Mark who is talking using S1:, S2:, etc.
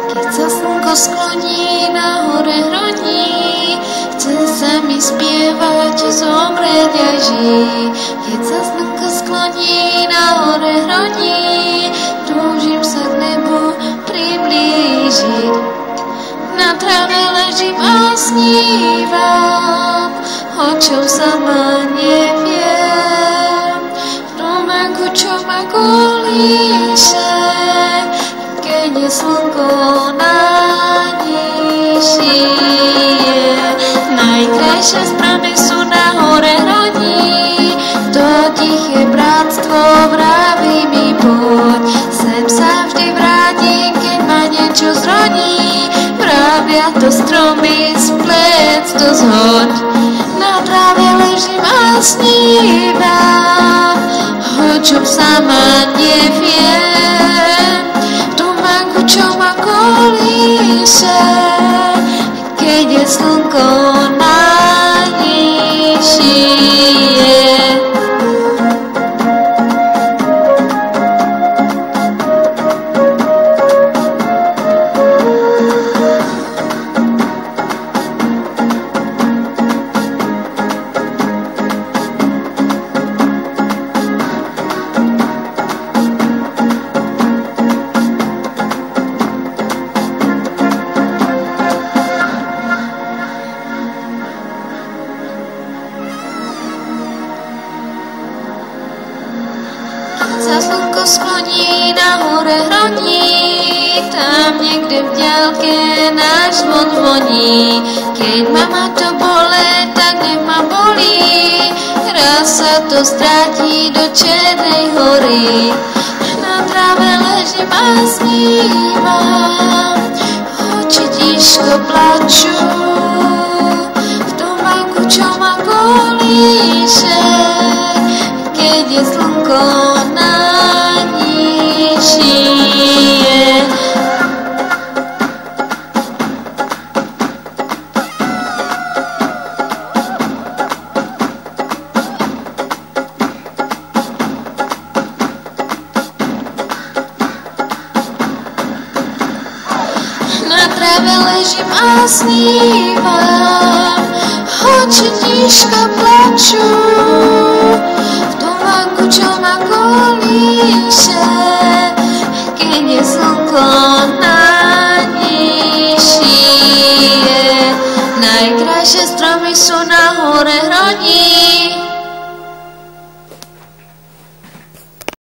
S1: Keď sa slnko skloní, na hore hroní, chce sa mi spievať, zomrieť aj žiť. Keď sa slnko skloní, na hore hroní, túžim sa k nebu priblížiť. Na tráve ležím a snívam, o čom sama neviem. V domáku, čo ma kolíše, keď je slnko na nižšie. Najkrajšie strany sú na hore hroní, to tiché bratstvo vraví mi poď. Sem sa vždy vrátim, keď ma niečo zroní, vravia to stromy, splec to zhoď. Na tráve ležím a snívam, o čom sama neviem. V domáku, čo ma kolíše, keď je slnko najnižšie. Sa slnko skloní, na hore hroní, tam niekde v diaľke náš zvon zvoní. Keď ma to bolí, tak nech ma bolí, raz sa to stratí do Černej hory. Na tráve ležím a snívam, oči tiško plačú, v domáku, čo ma kolíše, keď je slnko najnižšie. Na tráve ležím a snívam, oči tiško plačú, čo ma kolíše, keď je slnko najnižšie. Najkrajšie stromy sú na hore hroní,